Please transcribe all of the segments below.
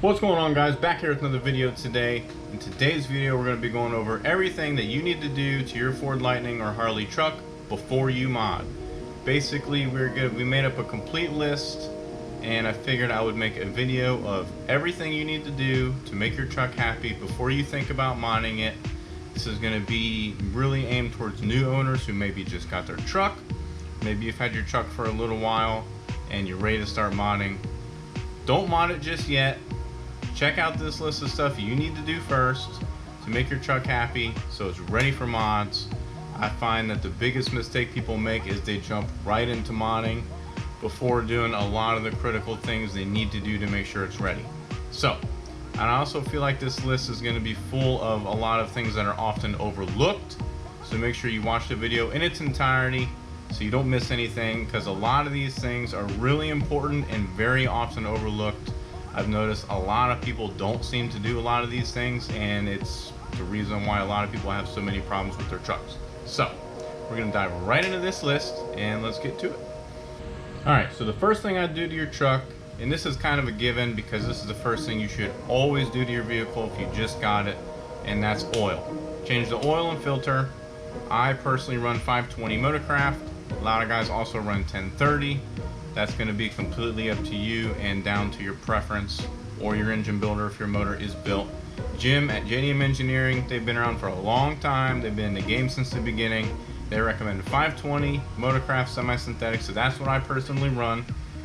What's going on, guys? Back here with another video today. In today's video we're going to be going over everything that you need to do to your Ford Lightning or Harley truck before you mod. Basically we made up a complete list, and I figured I would make a video of everything you need to do to make your truck happy before you think about modding it. This is going to be really aimed towards new owners who maybe just got their truck. Maybe you've had your truck for a little while and you're ready to start modding. Don't mod it just yet. Check out this list of stuff you need to do first to make your truck happy so it's ready for mods. I find that the biggest mistake people make is they jump right into modding before doing a lot of the critical things they need to do to make sure it's ready. So, and I also feel like this list is going to be full of a lot of things that are often overlooked, so make sure you watch the video in its entirety so you don't miss anything, because a lot of these things are really important and very often overlooked. I've noticed a lot of people don't seem to do a lot of these things, and it's the reason why a lot of people have so many problems with their trucks. So we're going to dive right into this list and let's get to it. Alright, so the first thing I'd do to your truck, and this is kind of a given because this is the first thing you should always do to your vehicle if you just got it, and that's oil. Change the oil and filter. I personally run 520 Motorcraft. A lot of guys also run 1030. That's going to be completely up to you and down to your preference or your engine builder if your motor is built. Jim at JDM Engineering, they've been around for a long time. They've been in the game since the beginning. They recommend 520 Motorcraft semi-synthetic, so that's what I personally run.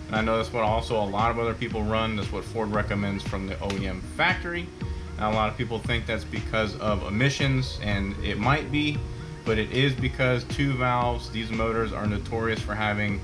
And I know that's what also a lot of other people run. That's what Ford recommends from the OEM factory. Now, a lot of people think that's because of emissions, and it might be, but it is because two valves, these motors are notorious for having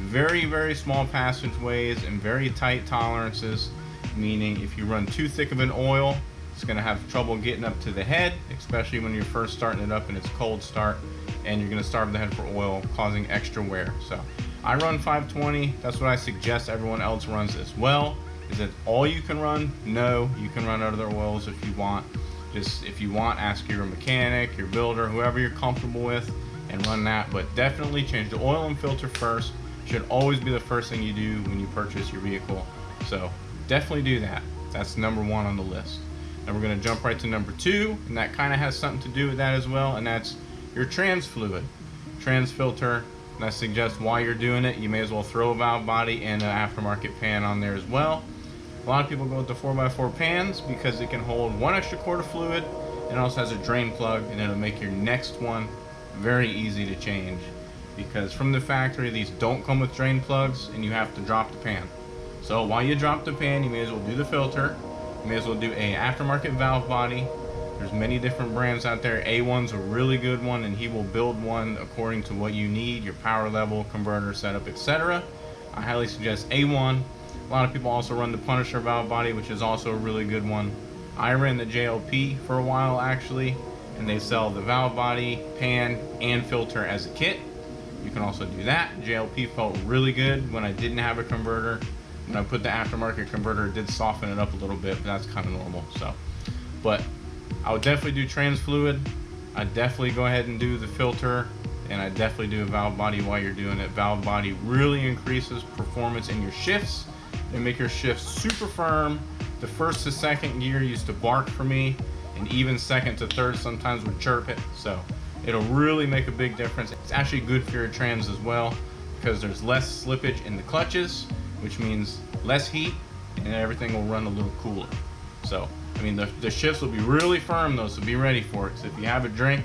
very small passageways and very tight tolerances, meaning if you run too thick of an oil, it's going to have trouble getting up to the head, especially when you're first starting it up and it's cold start, and you're going to starve the head for oil, causing extra wear. So I run 520. That's what I suggest everyone else runs as well. Is that all you can run? No, you can run other oils if you want. Just if you want, ask your mechanic, your builder, whoever you're comfortable with, and run that. But definitely change the oil and filter first. Should always be the first thing you do when you purchase your vehicle. So definitely do that. That's number one on the list. And we're going to jump right to number two, and that kind of has something to do with that as well, and that's your trans fluid, trans filter. And I suggest while you're doing it, you may as well throw a valve body and an aftermarket pan on there as well. A lot of people go with the 4x4 pans because it can hold one extra quart of fluid, and it also has a drain plug, and it'll make your next one very easy to change. Because from the factory, these don't come with drain plugs and you have to drop the pan. So while you drop the pan, you may as well do the filter. You may as well do a aftermarket valve body. There's many different brands out there. A1's a really good one, and he will build one according to what you need, your power level, converter setup, etc. I highly suggest A1. A lot of people also run the Punisher valve body, which is also a really good one. I ran the JLP for a while actually, and they sell the valve body, pan, and filter as a kit. You can also do that. JLP felt really good when I didn't have a converter. When I put the aftermarket converter, it did soften it up a little bit, but that's kind of normal. So, but I would definitely do trans fluid. I'd definitely go ahead and do the filter, and I definitely do a valve body while you're doing it. Valve body really increases performance in your shifts. They make your shifts super firm. The first to second gear used to bark for me, and even second to third sometimes would chirp it. So it'll really make a big difference. It's actually good for your trans as well because there's less slippage in the clutches, which means less heat, and everything will run a little cooler. So, I mean, the shifts will be really firm though, so be ready for it. So if you have a drink,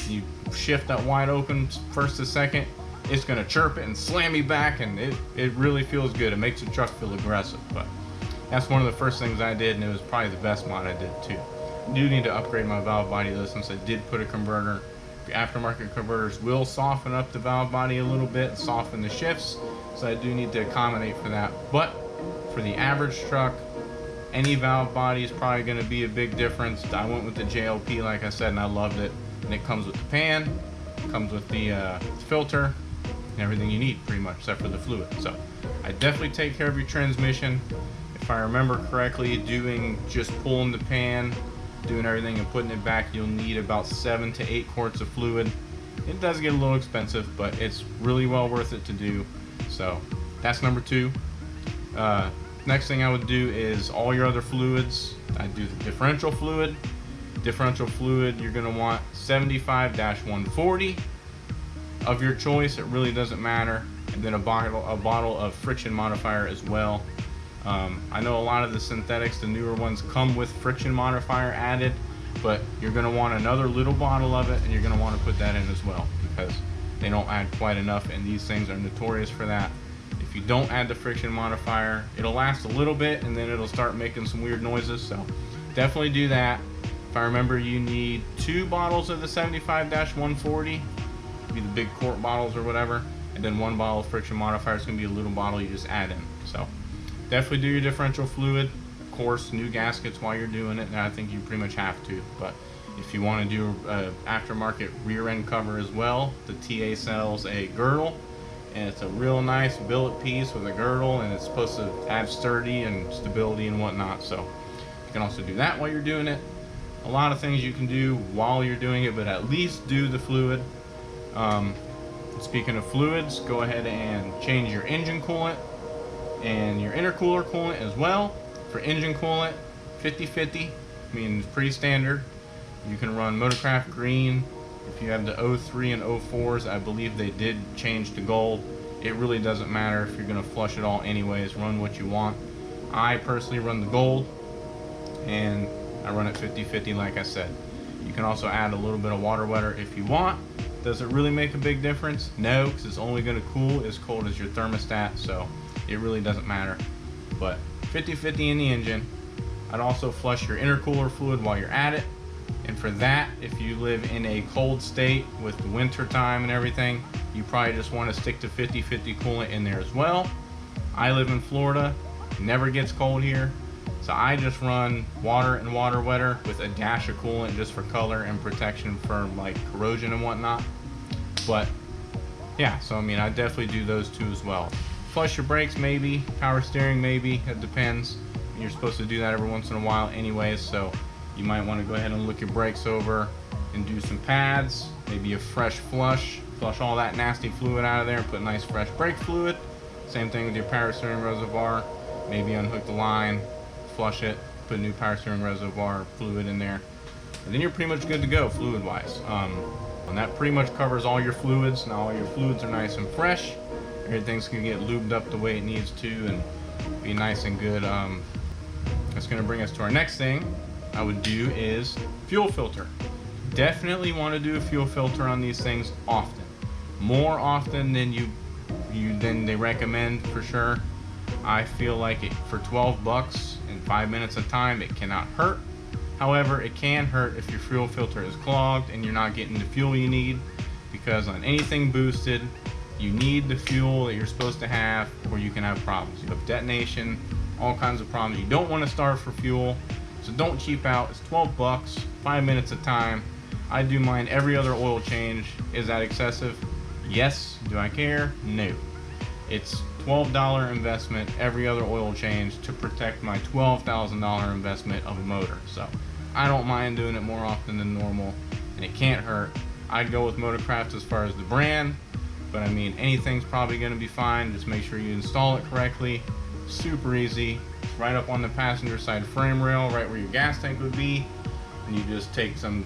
you shift that wide open first to second, it's gonna chirp it and slam you back, and it really feels good. It makes the truck feel aggressive. But that's one of the first things I did, and it was probably the best mod I did too. I do need to upgrade my valve body though, since I did put a converter. Aftermarket converters will soften up the valve body a little bit, soften the shifts, so I do need to accommodate for that. But for the average truck, any valve body is probably going to be a big difference. I went with the JLP, like I said, and I loved it. And it comes with the pan, it comes with the filter, and everything you need pretty much, except for the fluid. So I definitely take care of your transmission. If I remember correctly, doing just pulling the pan, doing everything and putting it back, you'll need about 7 to 8 quarts of fluid. It does get a little expensive, but it's really well worth it to do. So that's number two. Next thing I would do is all your other fluids. I do the differential fluid. Differential fluid, you're gonna want 75-140 of your choice. It really doesn't matter. And then a bottle of friction modifier as well. I know a lot of the synthetics, the newer ones, come with friction modifier added, but you're gonna want another little bottle of it, and you're gonna want to put that in as well, because they don't add quite enough, and these things are notorious for that. If you don't add the friction modifier, it'll last a little bit and then it'll start making some weird noises, so definitely do that. If I remember, you need 2 bottles of the 75-140, be the big quart bottles or whatever, and then 1 bottle of friction modifier. It's going to be a little bottle you just add in. So definitely do your differential fluid. Of course, new gaskets while you're doing it, and I think you pretty much have to. But if you want to do an aftermarket rear end cover as well, the TA sells a girdle, and it's a real nice billet piece with a girdle, and it's supposed to add sturdy and stability and whatnot. So you can also do that while you're doing it. A lot of things you can do while you're doing it, but at least do the fluid. Speaking of fluids, go ahead and change your engine coolant and your intercooler coolant as well. For engine coolant, 50-50, I mean, it's pretty standard. You can run Motorcraft green. If you have the 03 and 04s, I believe they did change to gold. It really doesn't matter if you're going to flush it all anyways. Run what you want. I personally run the gold, and I run it 50-50 like I said. You can also add a little bit of water wetter if you want. Does it really make a big difference? No, because it's only going to cool as cold as your thermostat, so it really doesn't matter. But 50-50 in the engine. I'd also flush your intercooler fluid while you're at it. And for that, if you live in a cold state with the winter time and everything, you probably just want to stick to 50-50 coolant in there as well. I live in Florida, never gets cold here, so I just run water and water wetter with a dash of coolant just for color and protection from like corrosion and whatnot. But yeah, so I mean, I definitely do those two as well. Flush your brakes maybe, power steering maybe, it depends. You're supposed to do that every once in a while anyways, so you might want to go ahead and look your brakes over and do some pads, maybe a fresh flush all that nasty fluid out of there and put nice fresh brake fluid. Same thing with your power steering reservoir, maybe unhook the line, flush it, put new power steering reservoir fluid in there, and then you're pretty much good to go fluid wise. And that pretty much covers all your fluids. Now all your fluids are nice and fresh, everything's gonna get lubed up the way it needs to and be nice and good. That's gonna bring us to our next thing I would do is fuel filter. Definitely want to do a fuel filter on these things often, more often than than they recommend for sure. I feel like it for 12 bucks and 5 minutes of time, it cannot hurt. However, it can hurt if your fuel filter is clogged and you're not getting the fuel you need, because on anything boosted, you need the fuel that you're supposed to have, or you can have problems. You have detonation, all kinds of problems. You don't want to starve for fuel. So don't cheap out. It's 12 bucks, 5 minutes of time. I do mine every other oil change. Is that excessive? Yes. Do I care? No. It's $12 investment every other oil change to protect my $12,000 investment of a motor. So I don't mind doing it more often than normal, and it can't hurt. I'd go with Motorcraft as far as the brand, but I mean, anything's probably going to be fine. Just make sure you install it correctly. Super easy. Right up on the passenger side frame rail, right where your gas tank would be, and you just take some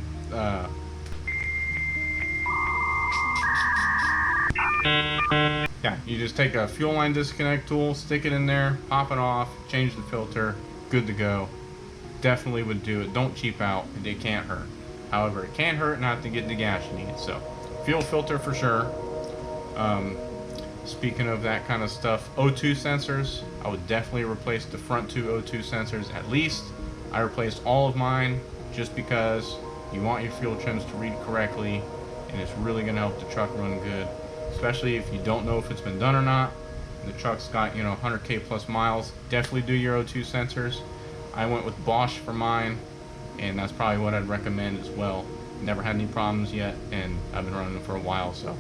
you just take a fuel line disconnect tool, stick it in there, pop it off, change the filter, good to go. Definitely would do it. Don't cheap out. It can't hurt. However, it can hurt not to get the gas you need. So fuel filter for sure. Speaking of that kind of stuff, O2 sensors, I would definitely replace the front 2 O2 sensors at least. I replaced all of mine just because you want your fuel trims to read correctly, and it's really going to help the truck run good, especially if you don't know if it's been done or not. The truck's got, 100K plus miles. Definitely do your O2 sensors. I went with Bosch for mine, and that's probably what I'd recommend as well. Never had any problems yet, and I've been running them for a while, so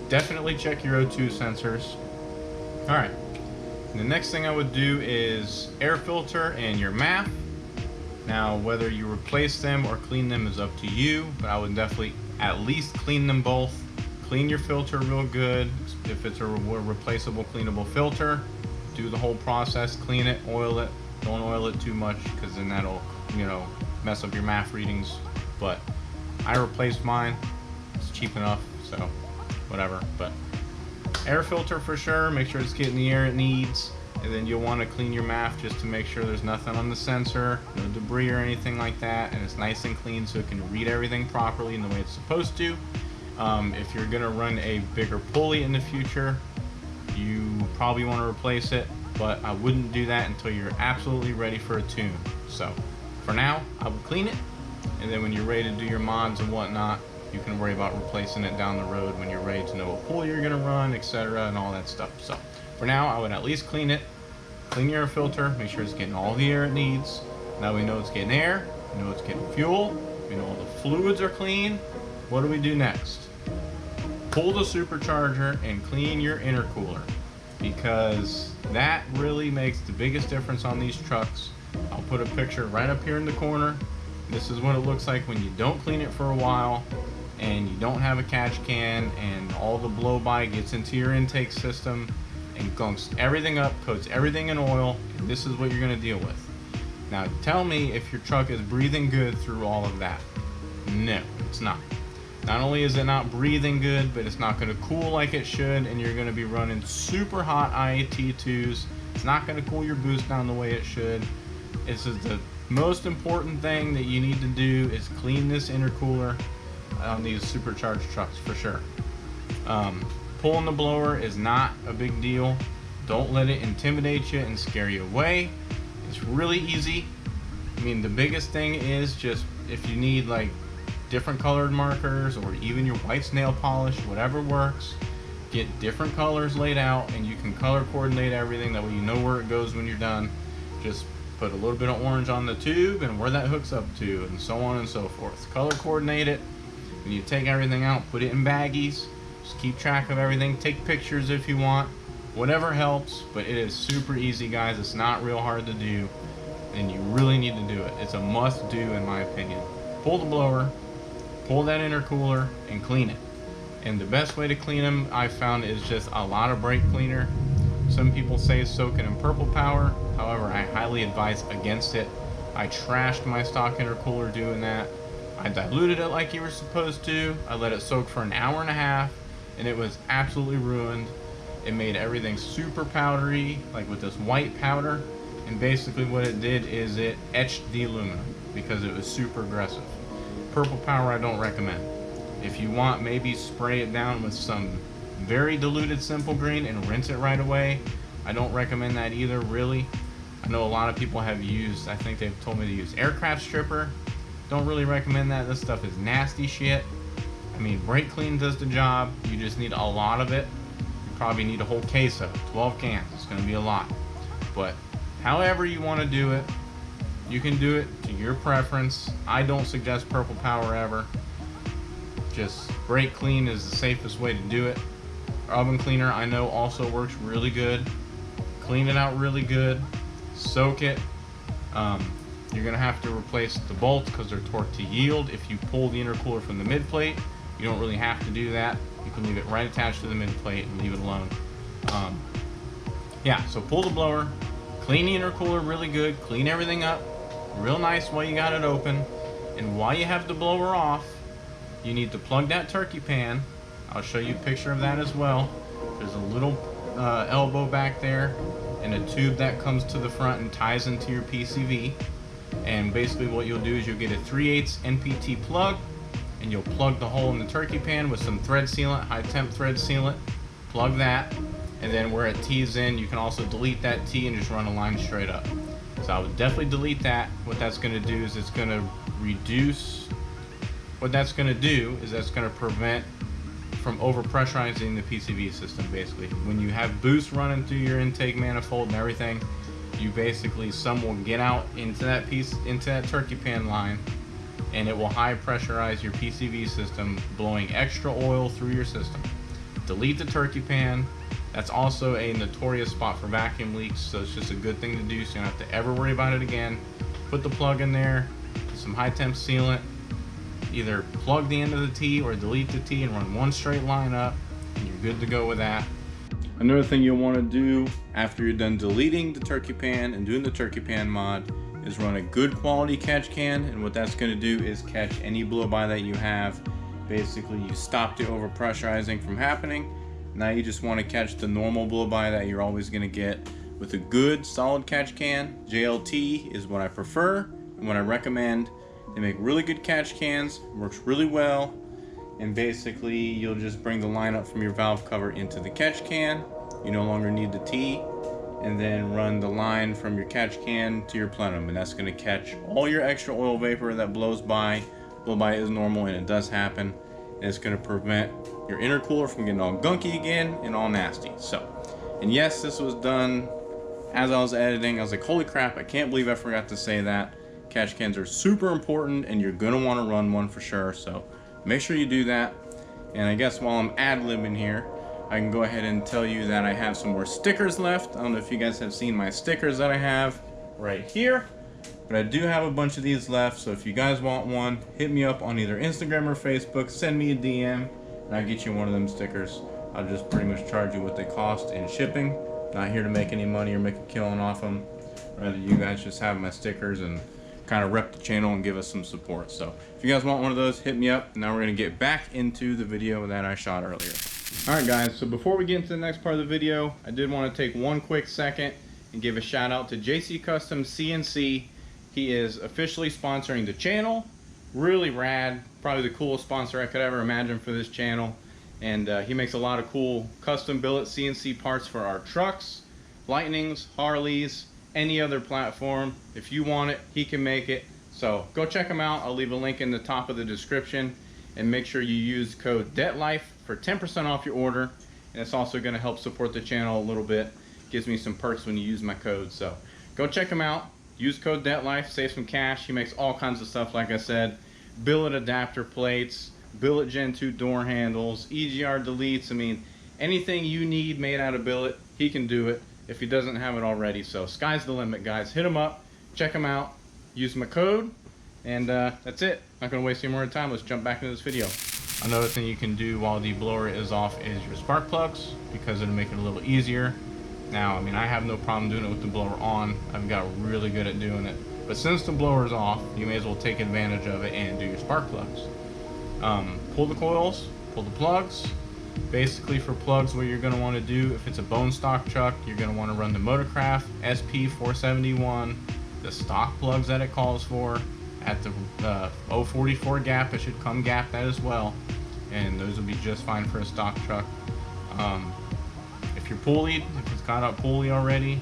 definitely check your O2 sensors. Alright, the next thing I would do is air filter and your MAF. Now, whether you replace them or clean them is up to you, but I would definitely at least clean them both. Clean your filter real good if it's a replaceable cleanable filter. do the whole process, clean it, oil it. Don't oil it too much because then that'll, you know, mess up your MAF readings. But I replaced mine. It's cheap enough, so whatever. But air filter for sure, make sure it's getting the air it needs. And then you'll want to clean your MAF just to make sure there's nothing on the sensor, no debris or anything like that, and it's nice and clean so it can read everything properly in the way it's supposed to. If you're going to run a bigger pulley in the future, you probably want to replace it, but I wouldn't do that until you're absolutely ready for a tune. So for now, I would clean it, and then when you're ready to do your mods and whatnot, you can worry about replacing it down the road when you're ready to know what pulley you're going to run, etc., and all that stuff. So for now, I would at least clean it. Clean your air filter, make sure it's getting all the air it needs. Now we know it's getting air, we know it's getting fuel, we know all the fluids are clean. What do we do next? Pull the supercharger and clean your intercooler, because that really makes the biggest difference on these trucks. I'll put a picture right up here in the corner. This is what it looks like when you don't clean it for a while and you don't have a catch can, and all the blow by gets into your intake system and gunks everything up, coats everything in oil, and this is what you're going to deal with. Now tell me if your truck is breathing good through all of that. No, it's not. Not only is it not breathing good, but it's not going to cool like it should, and you're going to be running super hot IAT2s. It's not going to cool your boost down the way it should. This is the most important thing that you need to do, is clean this intercooler on these supercharged trucks for sure. Pulling the blower is not a big deal. Don't let it intimidate you and scare you away. It's really easy. I mean, the biggest thing is just if you need like different colored markers or even your white nail polish, whatever works, get different colors laid out and you can color coordinate everything. That way you know where it goes when you're done. Just put a little bit of orange on the tube and where that hooks up to, and so on and so forth. Color coordinate it. When you take everything out, put it in baggies. Just keep track of everything. Take pictures if you want. Whatever helps, but it is super easy, guys. It's not real hard to do, and you really need to do it. It's a must do in my opinion. Pull the blower, pull that intercooler, and clean it. And the best way to clean them, I found, is just a lot of brake cleaner. Some people say soak it in purple power. However, I highly advise against it. I trashed my stock intercooler doing that. I diluted it like you were supposed to. I let it soak for an hour and a half, and it was absolutely ruined. It made everything super powdery, like with this white powder. And basically what it did is it etched the aluminum because it was super aggressive. Purple power I don't recommend. If you want, maybe spray it down with some very diluted simple green and rinse it right away. I don't recommend that either, really. I know a lot of people have used, I think they've told me to use aircraft stripper. Don't really recommend that. This stuff is nasty shit. I mean, brake clean does the job. You just need a lot of it. You probably need a whole case of it, 12 cans. It's going to be a lot. But however you want to do it, you can do it to your preference. I don't suggest purple power ever. Just brake clean is the safest way to do it. Oven cleaner I know also works really good. Clean it out really good. Soak it. You're going to have to replace the bolts because they're torqued to yield. If you pull the intercooler from the mid plate, you don't really have to do that. You can leave it right attached to the mid plate and leave it alone. Yeah, so pull the blower, clean the intercooler really good, clean everything up real nice while you got it open. And while you have the blower off, you need to plug that turkey pan. I'll show you a picture of that as well. There's a little elbow back there and a tube that comes to the front and ties into your PCV. And basically what you'll do is you'll get a 3/8 NPT plug, and you'll plug the hole in the turkey pan with some thread sealant, high temp thread sealant. Plug that, and then where it tees in, you can also delete that T and just run a line straight up. So I would definitely delete that. What that's going to do is it's going to reduce, what that's going to do is that's going to prevent from over pressurizing the PCV system. Basically when you have boost running through your intake manifold and everything, you basically, some will get out into that piece, into that turkey pan line, and it will high pressurize your PCV system, blowing extra oil through your system. Delete the turkey pan. That's also a notorious spot for vacuum leaks, so it's just a good thing to do so you don't have to ever worry about it again. Put the plug in there, some high temp sealant, either plug the end of the T or delete the T and run one straight line up, and you're good to go with that. Another thing you'll want to do after you're done deleting the turkey pan and doing the turkey pan mod is run a good quality catch can, and what that's going to do is catch any blow-by that you have. Basically, you stop the overpressurizing from happening. Now you just want to catch the normal blow-by that you're always going to get with a good solid catch can. JLT is what I prefer and what I recommend. They make really good catch cans, works really well, and basically you'll just bring the line up from your valve cover into the catch can. You no longer need the T, and then run the line from your catch can to your plenum, and that's going to catch all your extra oil vapor that blows by. Blow-by is normal and it does happen, and it's going to prevent your intercooler from getting all gunky again and all nasty. So, and yes, this was done as I was editing. I was like, holy crap, I can't believe I forgot to say that. Catch cans are super important and you're going to want to run one for sure, so make sure you do that. And I guess while I'm ad-libbing here, I can go ahead and tell you that I have some more stickers left. I don't know if you guys have seen my stickers that I have right here, but I do have a bunch of these left. So if you guys want one, hit me up on either Instagram or Facebook, send me a DM, and I'll get you one of them stickers. I'll just pretty much charge you what they cost in shipping. Not here to make any money or make a killing off them. Rather, you guys just have my stickers and kind of rep the channel and give us some support. So if you guys want one of those, hit me up. Now we're going to get back into the video that I shot earlier. Alright guys, so before we get into the next part of the video, I did want to take one quick second and give a shout out to JC Customs CNC. He is officially sponsoring the channel. Really rad, probably the coolest sponsor I could ever imagine for this channel. And he makes a lot of cool custom billet CNC parts for our trucks, Lightnings, Harleys, any other platform. If you want it, he can make it. So go check him out. I'll leave a link in the top of the description, and make sure you use code Debtlife for 10% off your order. And it's also going to help support the channel a little bit. Gives me some perks when you use my code. So go check him out. Use code Debtlife, save some cash. He makes all kinds of stuff, like I said. Billet adapter plates, billet Gen 2 door handles, EGR deletes. I mean, anything you need made out of billet, he can do it if he doesn't have it already. So sky's the limit, guys. Hit him up, check him out, use my code, and that's it. Not going to waste any more time. Let's jump back into this video. Another thing you can do while the blower is off is your spark plugs, because it'll make it a little easier. Now, I mean, I have no problem doing it with the blower on. I've got really good at doing it. But since the blower is off, you may as well take advantage of it and do your spark plugs. Pull the coils, pull the plugs. Basically, for plugs, what you're going to want to do, if it's a bone stock truck, you're going to want to run the Motorcraft SP471, the stock plugs that it calls for, at the 044 gap. It should come gap that as well, and those will be just fine for a stock truck. If you're pulleyed, if it's got a pulley already,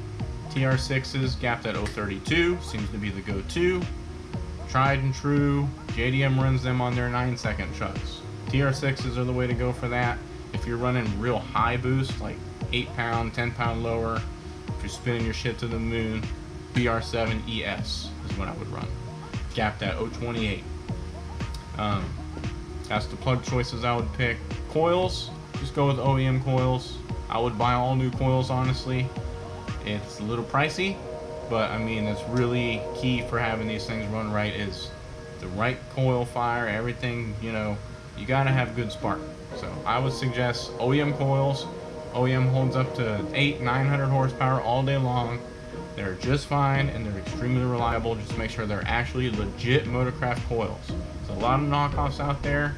TR6s gapped at 032 seems to be the go-to. Tried and true, JDM runs them on their 9-second trucks. TR6s are the way to go for that. If you're running real high boost, like 8 pound, 10 pound lower, if you're spinning your shit to the moon, BR7 ES is what I would run. Gapped at 028. That's the plug choices I would pick. Coils, just go with OEM coils. I would buy all new coils, honestly. It's a little pricey, but I mean, that's really key for having these things run right, is the right coil fire, everything, you know, you gotta have good spark. So I would suggest OEM coils. OEM holds up to 800-900 horsepower all day long. They're just fine and they're extremely reliable. Just make sure they're actually legit Motorcraft coils. There's a lot of knockoffs out there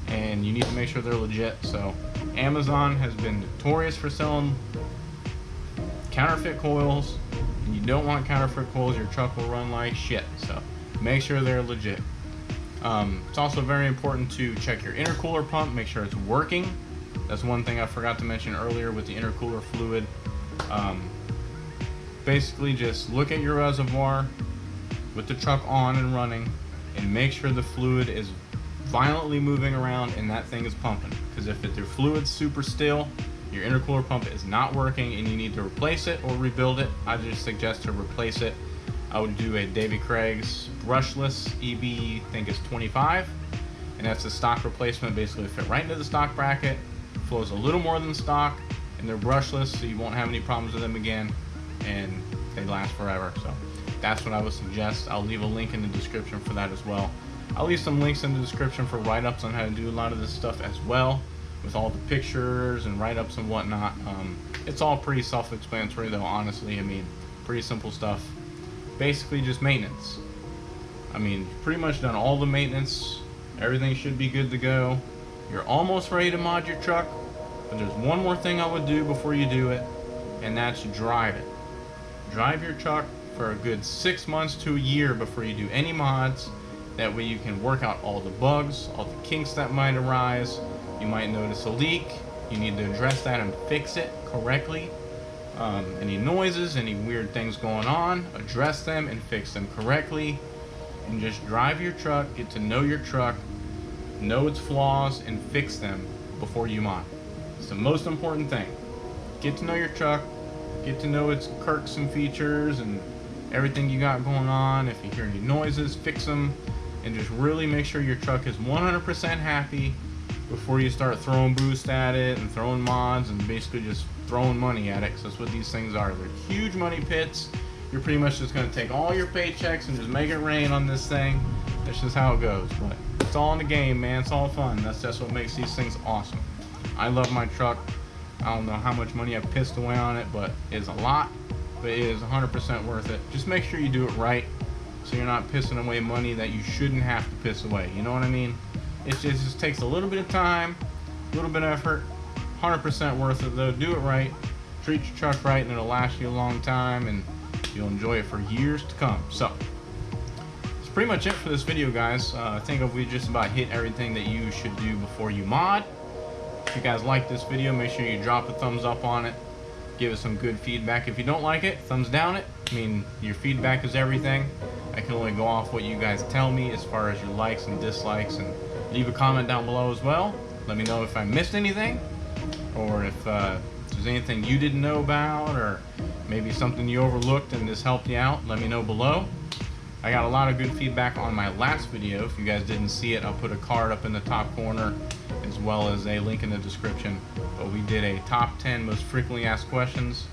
and you need to make sure they're legit. So Amazon has been notorious for selling counterfeit coils, and you don't want counterfeit coils. Your truck will run like shit. So make sure they're legit. It's also very important to check your intercooler pump, make sure it's working. That's one thing I forgot to mention earlier with the intercooler fluid. Basically just look at your reservoir with the truck on and running and make sure the fluid is violently moving around and that thing is pumping. Because if your fluid's super still, your intercooler pump is not working and you need to replace it or rebuild it. I just suggest to replace it. I would do a Davy Craig's brushless EB, I think it's 25, and that's a stock replacement. Basically fit right into the stock bracket, flows a little more than stock, and they're brushless, so you won't have any problems with them again, and they last forever. So that's what I would suggest. I'll leave a link in the description for that as well. I'll leave some links in the description for write-ups on how to do a lot of this stuff as well, with all the pictures and write-ups and whatnot. It's all pretty self-explanatory though, honestly. I mean, pretty simple stuff. Basically just maintenance. I mean, you've pretty much done all the maintenance. Everything should be good to go. You're almost ready to mod your truck, but there's one more thing I would do before you do it, and that's drive it. Drive your truck for a good 6 months to a year before you do any mods. That way you can work out all the bugs, all the kinks that might arise. You might notice a leak. You need to address that and fix it correctly. Any noises, any weird things going on, address them and fix them correctly. And just drive your truck, get to know your truck, know its flaws, and fix them before you mod. It's the most important thing. Get to know your truck, get to know its quirks and features and everything you got going on. If you hear any noises, fix them, and just really make sure your truck is 100% happy before you start throwing boost at it and throwing mods and basically just throwing money at it, because that's what these things are. They're huge money pits. You're pretty much just going to take all your paychecks and just make it rain on this thing. That's just how it goes. But it's all in the game, man. It's all fun. That's what makes these things awesome. I love my truck. I don't know how much money I've pissed away on it, but it's a lot. But it is 100% worth it. Just make sure you do it right, so you're not pissing away money that you shouldn't have to piss away. You know what I mean? It just takes a little bit of time, a little bit of effort. 100% worth it though. Do it right. Treat your truck right, and it'll last you a long time, and you'll enjoy it for years to come. So that's pretty much it for this video, guys. I think we just about hit everything that you should do before you mod. If you guys like this video, make sure you drop a thumbs up on it. Give us some good feedback. If you don't like it, thumbs down it. I mean, your feedback is everything. I can only go off what you guys tell me as far as your likes and dislikes, and leave a comment down below as well. Let me know if I missed anything, or if there's anything you didn't know about, or maybe something you overlooked and this helped you out. Let me know below. I got a lot of good feedback on my last video. If you guys didn't see it, I'll put a card up in the top corner as well as a link in the description. But we did a top 10 most frequently asked questions,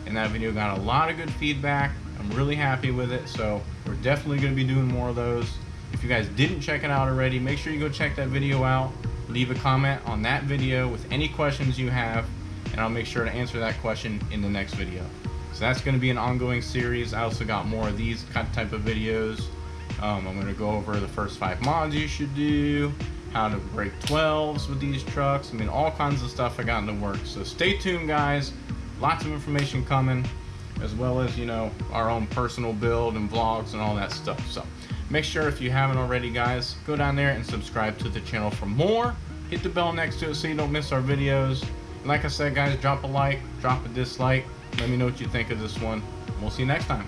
and that video got a lot of good feedback. I'm really happy with it, so we're definitely going to be doing more of those. If you guys didn't check it out already, make sure you go check that video out. Leave a comment on that video with any questions you have, and I'll make sure to answer that question in the next video. So that's going to be an ongoing series. I also got more of these type of videos. I'm going to go over the first 5 mods you should do, how to break 12s with these trucks. I mean, all kinds of stuff I got in the works. So stay tuned, guys. Lots of information coming, as well as, you know, our own personal build and vlogs and all that stuff. So make sure, if you haven't already, guys, go down there and subscribe to the channel for more. Hit the bell next to it so you don't miss our videos. And like I said, guys, drop a like, drop a dislike. Let me know what you think of this one. We'll see you next time.